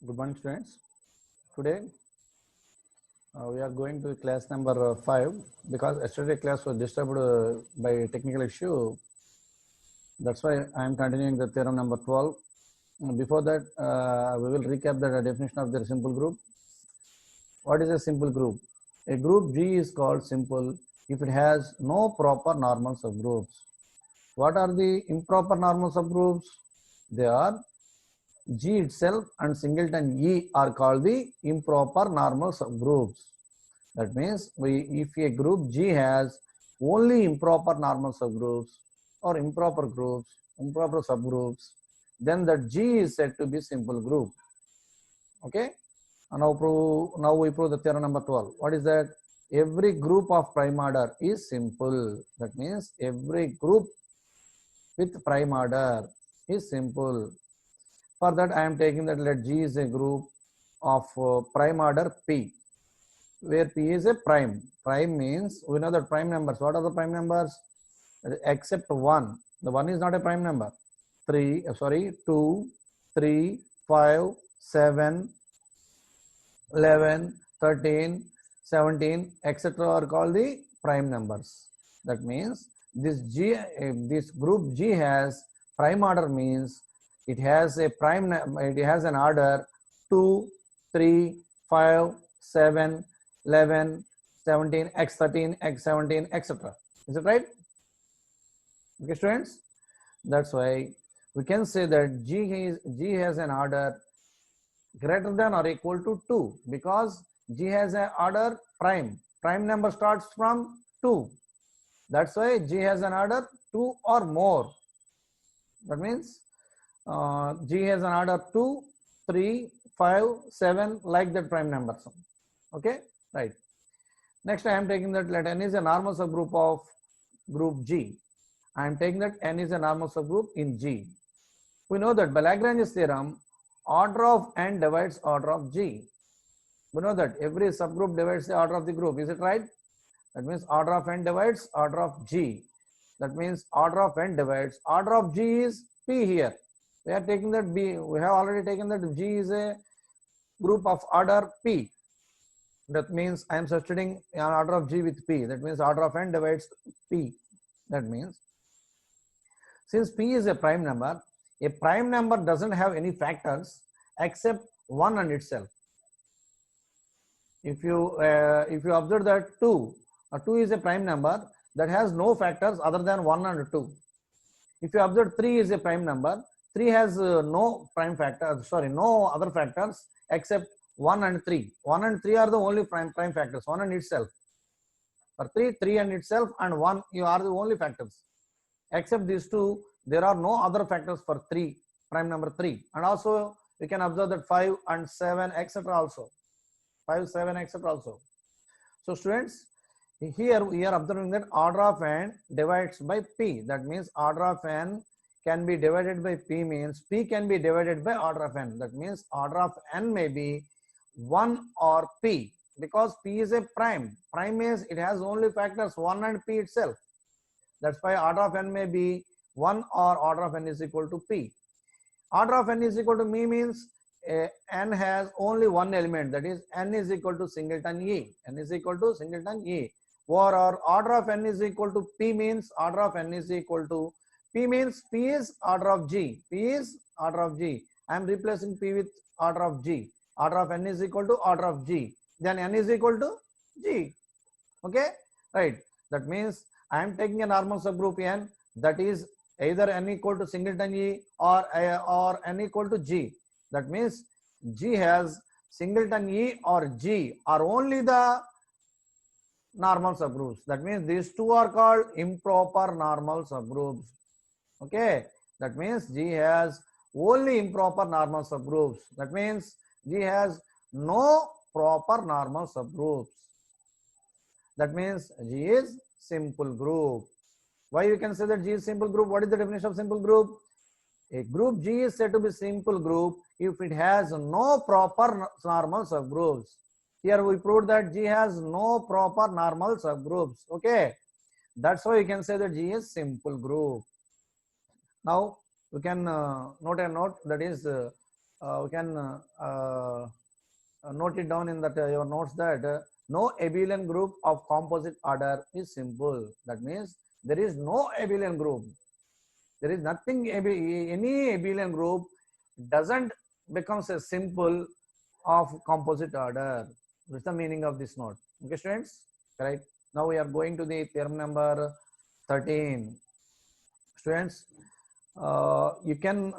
Good morning, students. Today we are going to class number 5 because yesterday class was disturbed by technical issue. That's why I am continuing the theorem number 12. Before that, we will recap the definition of the simple group. What is a simple group? A group G is called simple if it has no proper normal subgroups. What are the improper normal subgroups? They are G itself and singleton E are called the improper normal subgroups. That means if a group G has only improper normal subgroups or improper groups, improper subgroups, then that G is said to be simple group. Okay. Now we prove the theorem number 12. What is that? Every group of prime order is simple. That means every group with prime order is simple. For that, I am taking that let G is a group of prime order P, where P is a prime. Prime means we know that prime numbers. What are the prime numbers? Except 1. The 1 is not a prime number. 2, 3, 5, 7, 11, 13, 17, etc. are called the prime numbers. That means this group G has prime order means it has a prime, it has an order 2, 3, 5, 7, 11, 17, x13, x17, etc. Is it right? Okay, students? That's why we can say that G has an order greater than or equal to 2 because G has an order prime. Prime number starts from 2. That's why G has an order 2 or more. That means G has an order 2, 3, 5, 7 like that prime numbers. Okay, right. Next I am taking that let N is a normal subgroup of group G. I am taking that N is a normal subgroup in G. We know that by Lagrange's theorem, order of N divides order of G. We know that every subgroup divides the order of the group. Is it right? That means order of N divides order of G. That means order of N divides order of G is P here. We are taking that B. We have already taken that G is a group of order P. That means I am substituting an order of G with P. That means order of N divides P. That means since P is a prime number doesn't have any factors except 1 and itself. If you observe that 2 is a prime number that has no factors other than 1 and 2. If you observe 3 is a prime number, 3 has no prime factor, no other factors except 1 and 3. 1 and 3 are the only prime factors, 1 and itself. For 3 and itself, and 1 you are the only factors. Except these two, there are no other factors for 3, prime number 3. And also you can observe that 5 and 7, etc. also. 5, 7, etc. also. So students, here we are observing that order of N divides by P. That means order of N can be divided by P means P can be divided by order of N. That means order of N may be 1 or P because P is a prime. Prime means it has only factors 1 and P itself. That's why order of N may be 1 or order of N is equal to P. Order of N is equal to me means N has only one element, that is N is equal to singleton E. N is equal to singleton E. Or order of N is equal to P means order of N is equal to P means P is order of G. P is order of G. I am replacing P with order of G. Order of N is equal to order of G. Then N is equal to G. Okay, right. That means I am taking a normal subgroup N that is either N equal to singleton E or N equal to G. That means G has singleton E or G are only the normal subgroups. That means these two are called improper normal subgroups. Okay, that means G has only improper normal subgroups. That means G has no proper normal subgroups. That means G is simple group. Why you can say that G is simple group? What is the definition of simple group? A group G is said to be simple group if it has no proper normal subgroups. Here we proved that G has no proper normal subgroups. Okay, that's why you can say that G is simple group. Now we can note a note, that is we can note it down in that your notes that no abelian group of composite order is simple. That means there is no abelian group. There is nothing, any abelian group doesn't becomes a simple of composite order. What's the meaning of this note? Okay, students, right? Now we are going to the theorem number 13. Students, you can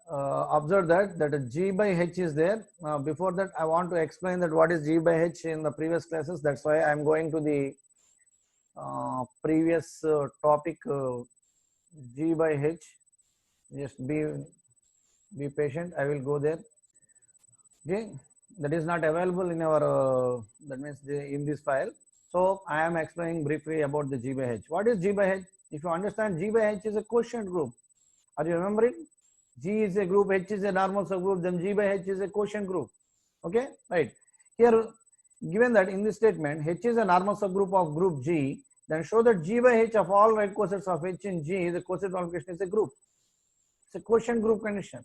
observe that G by H is there. Before that, I want to explain that what is G by H in the previous classes. That's why I'm going to the previous topic, G by H. Just be patient. I will go there. Okay, that is not available in our that means in this file. So I am explaining briefly about the G by H. What is G by H? If you understand, G by H is a quotient group. Are you remembering? G is a group, H is a normal subgroup, then G by H is a quotient group. Okay, right. Here, given that in this statement, H is a normal subgroup of group G, then show that G by H of all right cosets of H in G, the coset multiplication is a group. It's a quotient group condition.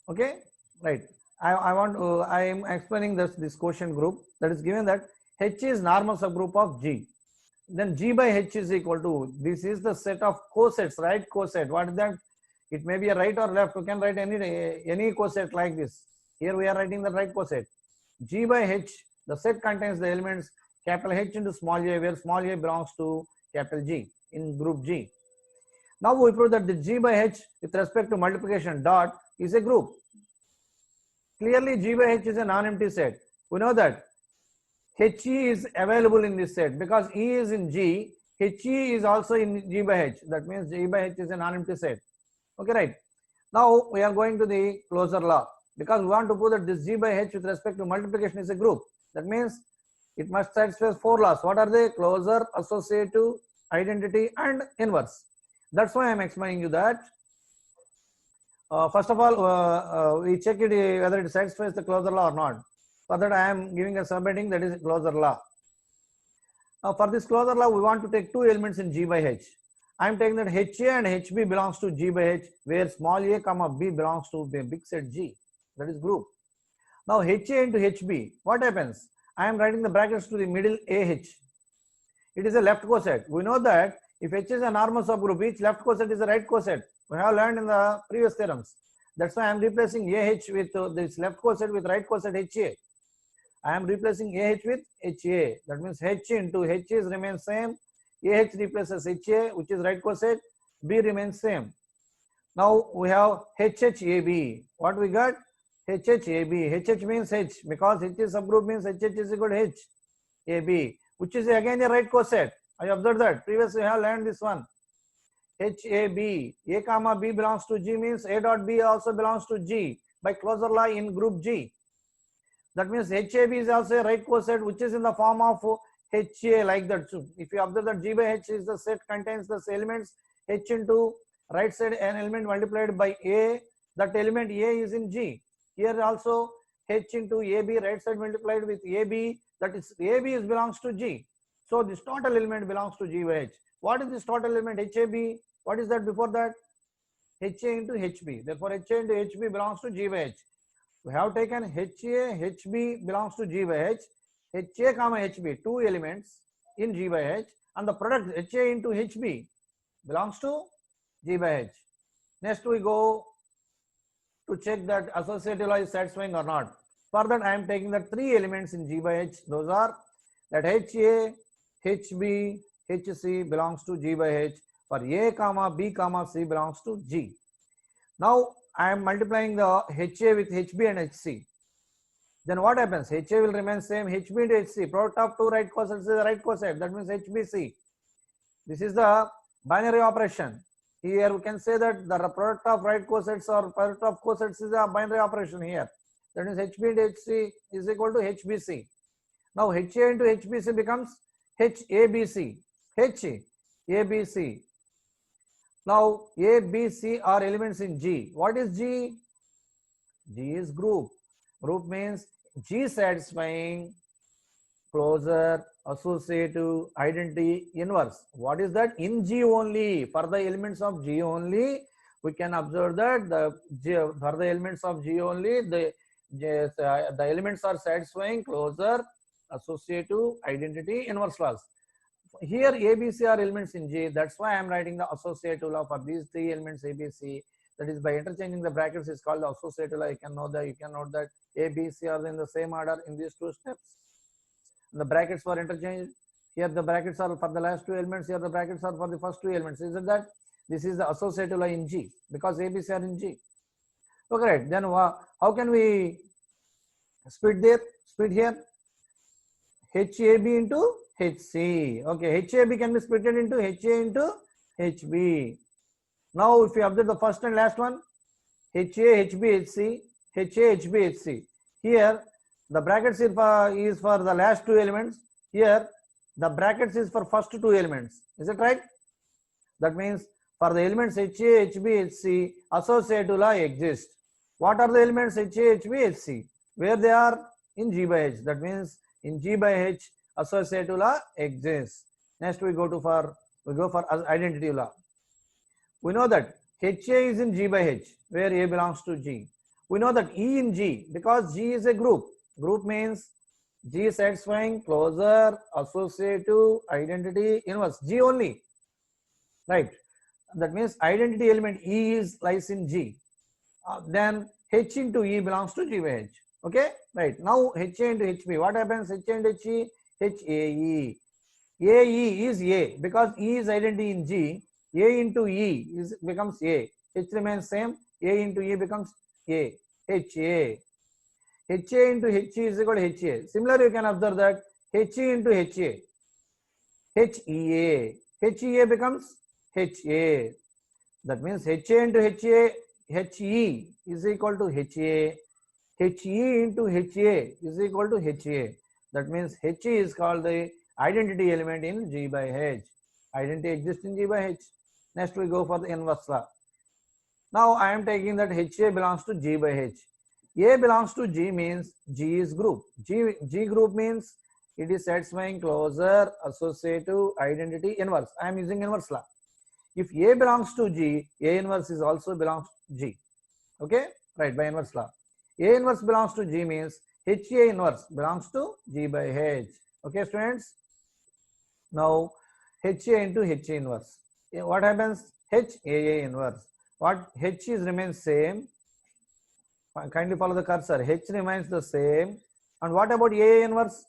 Okay, right. I am explaining this quotient group that is given that H is normal subgroup of G. Then G by H is equal to, this is the set of cosets, right coset. What is that? It may be a right or left. You can write any coset like this. Here we are writing the right coset. G by H, the set contains the elements capital H into small a, where small a belongs to capital G in group G. Now we prove that the G by H with respect to multiplication dot is a group. Clearly G by H is a non-empty set. We know that HE is available in this set because E is in G, HE is also in G by H. That means G by H is a non-empty set. Okay, right. Now we are going to the closure law because we want to prove that this G by H with respect to multiplication is a group. That means it must satisfy 4 laws. What are they? Closure, associative, identity, and inverse. That's why I am explaining you that. First of all, we check it whether it satisfies the closure law or not. For that, I am giving a subheading that is closure law. Now, for this closure law, we want to take two elements in G by H. I am taking that HA and HB belongs to G by H, where small a comma b belongs to the big set G. That is group. Now, HA into HB, what happens? I am writing the brackets to the middle AH. It is a left coset. We know that if H is a normal subgroup, each left coset is a right coset. We have learned in the previous theorems. That's why I am replacing AH with this left coset with right coset HA. I am replacing AH with HA. That means H into H is remains same. AH replaces HA, which is right coset. B remains same. Now we have HHAB. What we got? HHAB. HH means H because H is subgroup means HH is equal to H. AB, which is again a right coset. I observed that. Previously, I have learned this one. HAB. A comma B belongs to G means A dot B also belongs to G by closure law in group G. That means HAB is also a right coset which is in the form of HA like that. So if you observe that G by H is the set contains the elements H into right side an element multiplied by A. That element A is in G. Here also H into AB right side multiplied with AB. That is AB is belongs to G. So this total element belongs to G by H. What is this total element HAB? What is that before that? HA into HB. Therefore HA into HB belongs to G by H. We have taken HA, HB belongs to G by H. HA comma HB, two elements in G by H, and the product HA into HB belongs to G by H. Next we go to check that associative law is satisfying or not. For that I am taking the three elements in G by H. Those are that HA, HB, HC belongs to G by H. For A comma B comma C belongs to G. Now I am multiplying the HA with HB and HC. Then what happens? HA will remain same. HB into HC. Product of two right cosets is a right coset. That means HBC. This is the binary operation. Here we can say that the product of right cosets or product of cosets is a binary operation here. That means HB into HC is equal to HBC. Now HA into HBC becomes HABC. HABC. Now A, B, C are elements in G. What is G? G is group. Group means G satisfying closure, associative, identity, inverse. What is that? In G only. For the elements of G only, we can observe that for the elements of G only, the elements are satisfying closure, associative, identity, inverse laws. Here ABC are elements in G. That's why I am writing the associative law for these three elements ABC. That is, by interchanging the brackets is called the associative law. You can note that A, B, C are in the same order in these two steps. The brackets were interchanged. Here the brackets are for the last two elements. Here the brackets are for the first two elements. Isn't that? This is the associative law in G because ABC are in G. Okay, right. Then how can we split here? HAB into HC. Okay, HAB can be split into HA into HB. Now, if you observe the first and last one, HA, HB, HC, HA, HB, HC. Here, the brackets is for the last two elements. Here, the brackets is for first two elements. Is it right? That means for the elements HA, HB, HC, associative law exists. What are the elements HA, HB, HC? Where they are? In G by H. That means in G by H, associative law exists. Next we go for identity law. We know that HA is in G by H, where A belongs to G. We know that E in G, because G is a group. Group means G satisfying closure, associative, identity, inverse. G only. Right. That means identity element E lies in G. Then H into E belongs to G by H. Okay. Right. Now HA into HB. What happens? HA into HE? HAE. AE is A because E is identity in G. A into E becomes A. H remains same. A into E becomes A. HA. HA into HE is equal to HA. Similarly, you can observe that HE into HA. HEA. HEA becomes HA. That means HA into HA, HE is equal to HA. HE into HA is equal to HA. That means HE is called the identity element in G by H. Identity exists in G by H. Next we go for the inverse law. Now I am taking that HA belongs to G by H. A belongs to G means G is group. G group means it is satisfying closure, associative, identity, inverse. I am using inverse law. If A belongs to G, A inverse is also belongs to G. Okay, right, by inverse law. A inverse belongs to G means HA inverse belongs to G by H. Okay, students. Now HA into HA inverse. What happens? HAA inverse. What H is remains same. Kindly follow the cursor. H remains the same. And what about AA inverse?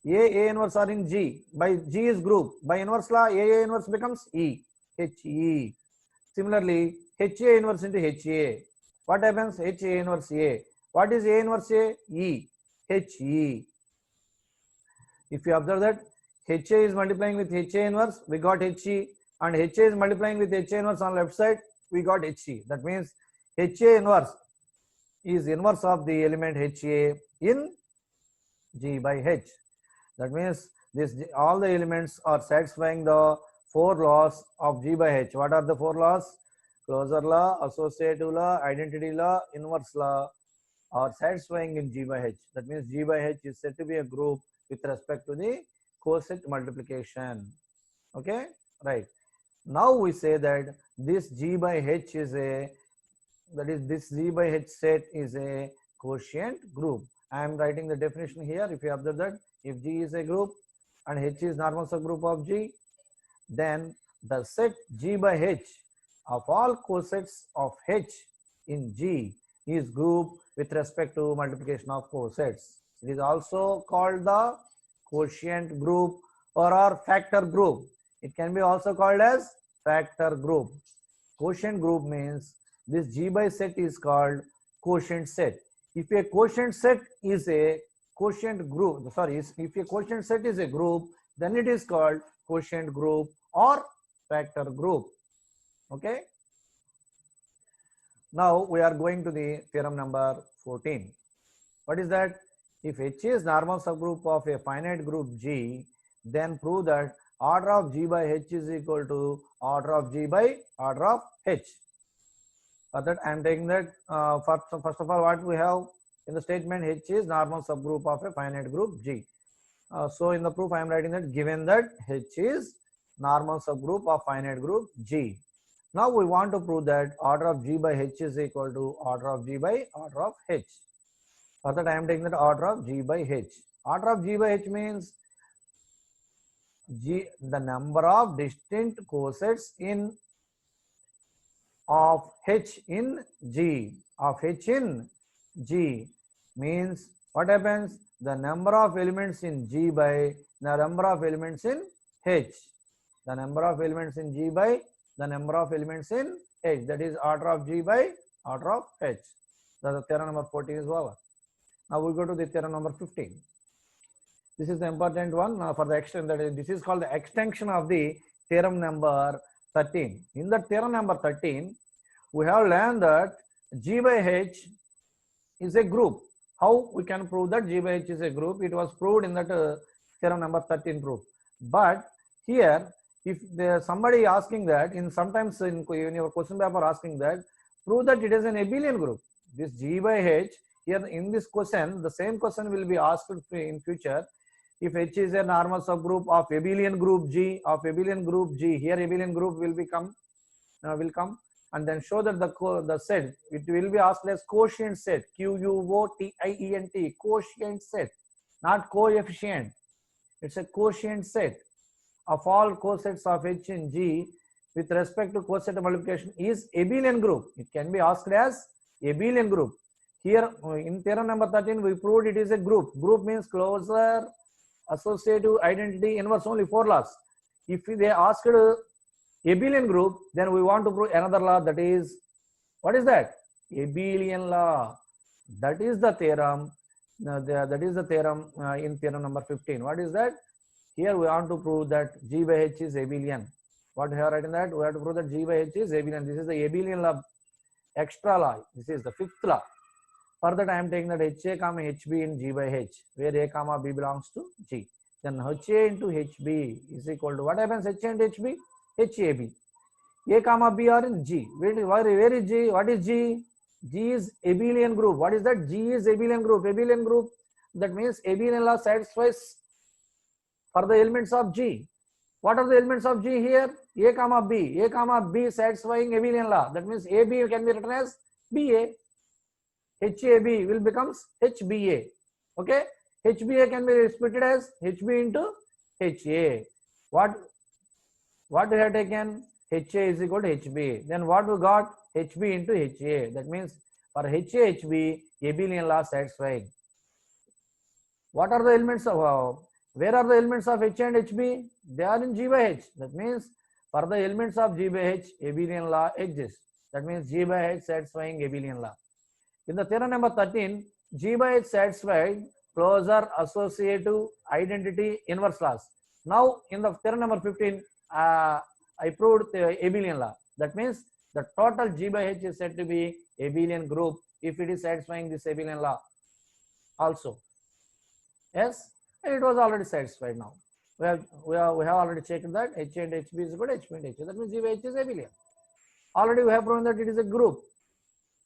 A inverse are in G. By G is group. By inverse law, AA inverse becomes E. HE. Similarly, HA inverse into HA. What happens? HA inverse A. What is A inverse A? E. HE. If you observe that HA is multiplying with HA inverse, we got HE. And HA is multiplying with HA inverse on left side, we got HE. That means HA inverse is inverse of the element HA in G by H. That means all the elements are satisfying the four laws of G by H. What are the four laws? Closure law, associative law, identity law, inverse law are satisfying in G by H. That means G by H is said to be a group with respect to the coset multiplication. Okay, right. Now we say that this G by H is this G by H set is a quotient group. I am writing the definition here. If you observe that if G is a group and H is normal subgroup of G, then the set G by H of all cosets of H in G is group with respect to multiplication of cosets. It is also called the quotient group or factor group. It can be also called as factor group. Quotient group means this G by set is called quotient set. If a quotient set is a quotient group, if a quotient set is a group, then it is called quotient group or factor group. Okay. Now we are going to the theorem number 14. What is that? If H is normal subgroup of a finite group G, then prove that order of G by H is equal to order of G by order of H. For that I am taking that first of all what we have in the statement, H is normal subgroup of a finite group G. So in the proof I am writing that given that H is normal subgroup of finite group G. Now we want to prove that order of G by H is equal to order of G by order of H. For that I am taking that order of G by H. Order of G by H means G, the number of distinct cosets in of H in G, of H in G means what happens? The number of elements in G by the number of elements in H. The number of elements in G by the number of elements in H. That is order of G by order of H. The theorem number 14 is over. Now we go to the theorem number 15. This is the important one for the extension. That is, this is called the extension of the theorem number 13. In the theorem number 13, we have learned that G by H is a group. How we can prove that G by H is a group? It was proved in that theorem number 13 proof. But here, if there somebody asking that, in sometimes in your question paper asking that, prove that it is an abelian group. This G by H, here in this question, the same question will be asked in future. If H is a normal subgroup of abelian group G, here abelian group will become will come, and then show that the set, it will be asked as quotient set, QUOTIENT, quotient set, not coefficient. It's a quotient set of all cosets of H in G with respect to coset multiplication is abelian group. It can be asked as abelian group. Here in theorem number 13 we proved it is a group. Group means closure, associative, identity, inverse, only 4 laws. If they asked abelian group, then we want to prove another law, that is, what is that? Abelian law. That is the theorem. That is the theorem in theorem number 15. What is that? Here we want to prove that G by H is abelian. What we have written that? We have to prove that G by H is abelian. This is the abelian law, extra law. This is the 5th law. For that I am taking that HA comma HB in G by H, where A comma B belongs to G. Then HA into HB is equal to, what happens HA and HB? HAB. A comma B are in G. Where is G? What is G? G is abelian group. What is that? G is abelian group. Abelian group, that means abelian law satisfies for the elements of G. What are the elements of G here? A comma B. A comma B satisfying abelian law. That means AB can be written as BA. HAB will becomes HBA. Okay, HBA can be split as HB into HA. What we have taken? HA is equal to HB. Then what we got? HB into HA. That means for HA, HB, abelian law satisfied. What are the elements of where are the elements of H and HB? They are in G by H. That means for the elements of G by H, abelian law exists. That means G by H satisfying abelian law. In the theorem number 13, G by H satisfied closure, associative, identity, inverse laws. Now in the theorem number 15, I proved the abelian law. That means the total G by H is said to be abelian group if it is satisfying this abelian law also. Yes, it was already satisfied now. We have already checked that H and HB is equal to HB and HA. That means G by H is abelian. Already we have proven that it is a group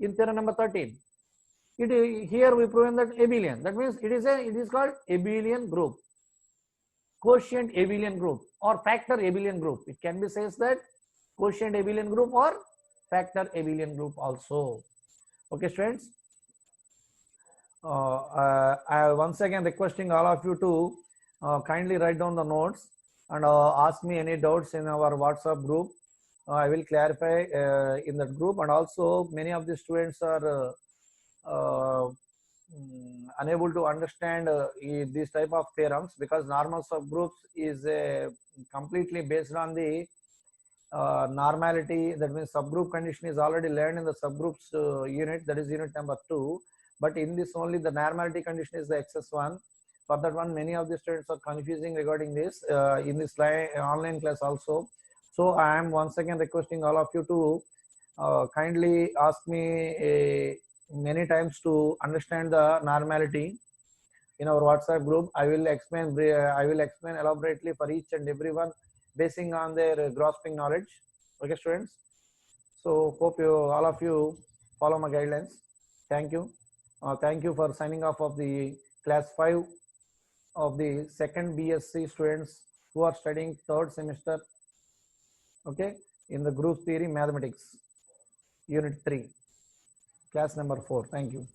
in theorem number 13. Here we proven that abelian. That means it is called abelian group, quotient abelian group, or factor abelian group. It can be says that quotient abelian group or factor abelian group also. Okay, students. I once again requesting all of you to kindly write down the notes and ask me any doubts in our WhatsApp group. I will clarify in that group, and also many of the students are unable to understand these type of theorems because normal subgroups is completely based on the normality. That means subgroup condition is already learned in the subgroups unit, that is unit number 2. But in this only the normality condition is the XS1. For that one, many of the students are confusing regarding this in this online class also. So I am once again requesting all of you to kindly ask me many times to understand the normality in our WhatsApp group. I will explain elaborately for each and every one basing on their grasping knowledge. Okay, students. So hope all of you follow my guidelines. Thank you. Thank you for signing off of the class 5 of the second BSc students who are studying 3rd semester. Okay, in the group theory mathematics, unit 3, class number 4. Thank you.